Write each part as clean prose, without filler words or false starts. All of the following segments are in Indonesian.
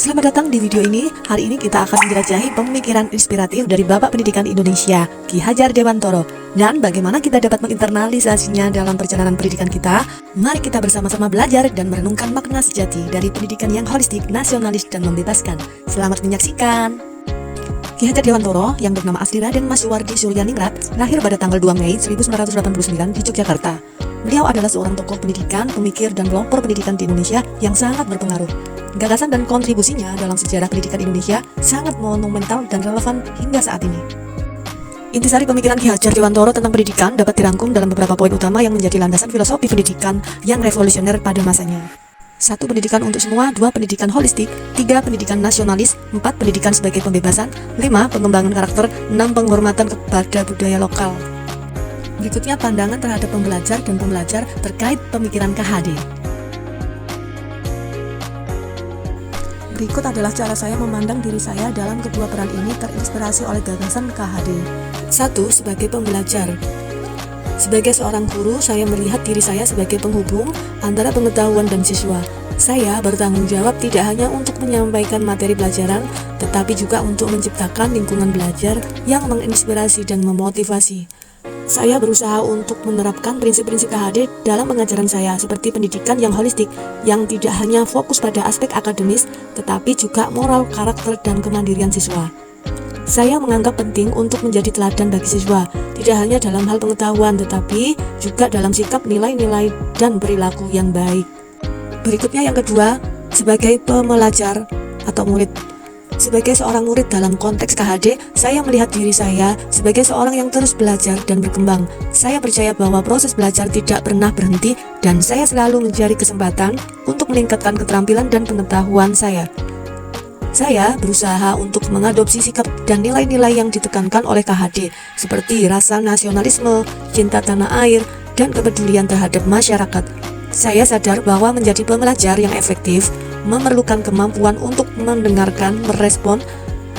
Selamat datang di video ini. Hari ini kita akan menjelajahi pemikiran inspiratif dari Bapak Pendidikan Indonesia, Ki Hajar Dewantoro, dan bagaimana kita dapat menginternalisasinya dalam perjalanan pendidikan kita. Mari kita bersama-sama belajar dan merenungkan makna sejati dari pendidikan yang holistik, nasionalis, dan membebaskan. Selamat menyaksikan. Ki Hajar Dewantoro yang bernama asli Raden Mas Suwardi Suryaningrat lahir pada tanggal 2 Mei 1989 di Yogyakarta. Beliau adalah seorang tokoh pendidikan, pemikir, dan pelopor pendidikan di Indonesia yang sangat berpengaruh. Gagasan dan kontribusinya dalam sejarah pendidikan Indonesia sangat monumental dan relevan hingga saat ini. Intisari pemikiran Ki Hajar Dewantoro tentang pendidikan dapat dirangkum dalam beberapa poin utama yang menjadi landasan filosofi pendidikan yang revolusioner pada masanya. 1. Pendidikan untuk semua. 2. Pendidikan holistik. 3. Pendidikan nasionalis. 4. Pendidikan sebagai pembebasan. 5. Pengembangan karakter. 6. Penghormatan kepada budaya lokal. Berikutnya pandangan terhadap pembelajar dan pembelajar terkait pemikiran KHD. Berikut adalah cara saya memandang diri saya dalam kedua peran ini terinspirasi oleh gagasan KHD. 1. Sebagai pembelajar. Sebagai seorang guru, saya melihat diri saya sebagai penghubung antara pengetahuan dan siswa. Saya bertanggung jawab tidak hanya untuk menyampaikan materi pelajaran, tetapi juga untuk menciptakan lingkungan belajar yang menginspirasi dan memotivasi. Saya berusaha untuk menerapkan prinsip-prinsip KHD dalam pengajaran saya, seperti pendidikan yang holistik, yang tidak hanya fokus pada aspek akademis, tetapi juga moral, karakter, dan kemandirian siswa. Saya menganggap penting untuk menjadi teladan bagi siswa, tidak hanya dalam hal pengetahuan, tetapi juga dalam sikap, nilai-nilai, dan perilaku yang baik. Berikutnya yang kedua, sebagai pembelajar atau murid. Sebagai seorang murid dalam konteks KHD, saya melihat diri saya sebagai seorang yang terus belajar dan berkembang. Saya percaya bahwa proses belajar tidak pernah berhenti dan saya selalu mencari kesempatan untuk meningkatkan keterampilan dan pengetahuan saya. Saya berusaha untuk mengadopsi sikap dan nilai-nilai yang ditekankan oleh KHD, seperti rasa nasionalisme, cinta tanah air, dan kepedulian terhadap masyarakat. Saya sadar bahwa menjadi pembelajar yang efektif memerlukan kemampuan untuk mendengarkan, merespon,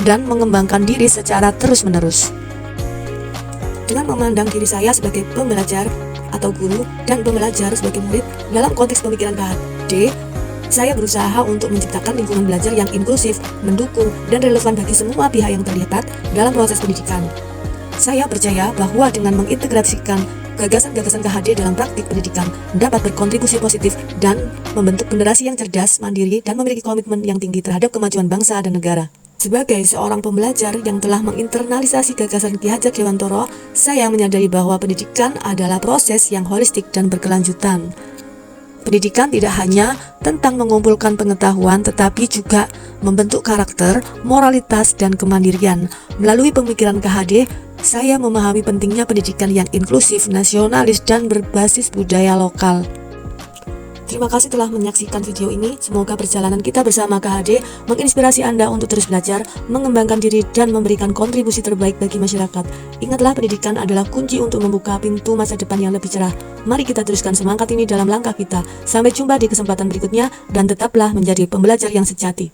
dan mengembangkan diri secara terus-menerus. Dengan memandang diri saya sebagai pembelajar atau guru dan pembelajar sebagai murid dalam konteks pemikiran KHD, saya berusaha untuk menciptakan lingkungan belajar yang inklusif, mendukung, dan relevan bagi semua pihak yang terlibat dalam proses pendidikan. Saya percaya bahwa dengan mengintegrasikan gagasan-gagasan KHD dalam praktik pendidikan dapat berkontribusi positif dan membentuk generasi yang cerdas, mandiri, dan memiliki komitmen yang tinggi terhadap kemajuan bangsa dan negara. Sebagai seorang pembelajar yang telah menginternalisasi gagasan Ki Hajar Dewantoro, saya menyadari bahwa pendidikan adalah proses yang holistik dan berkelanjutan. Pendidikan tidak hanya tentang mengumpulkan pengetahuan, tetapi juga membentuk karakter, moralitas, dan kemandirian. Melalui pemikiran KHD, saya memahami pentingnya pendidikan yang inklusif, nasionalis, dan berbasis budaya lokal. Terima kasih telah menyaksikan video ini. Semoga perjalanan kita bersama KHD menginspirasi Anda untuk terus belajar, mengembangkan diri, dan memberikan kontribusi terbaik bagi masyarakat. Ingatlah, pendidikan adalah kunci untuk membuka pintu masa depan yang lebih cerah. Mari kita teruskan semangat ini dalam langkah kita. Sampai jumpa di kesempatan berikutnya, dan tetaplah menjadi pembelajar yang sejati.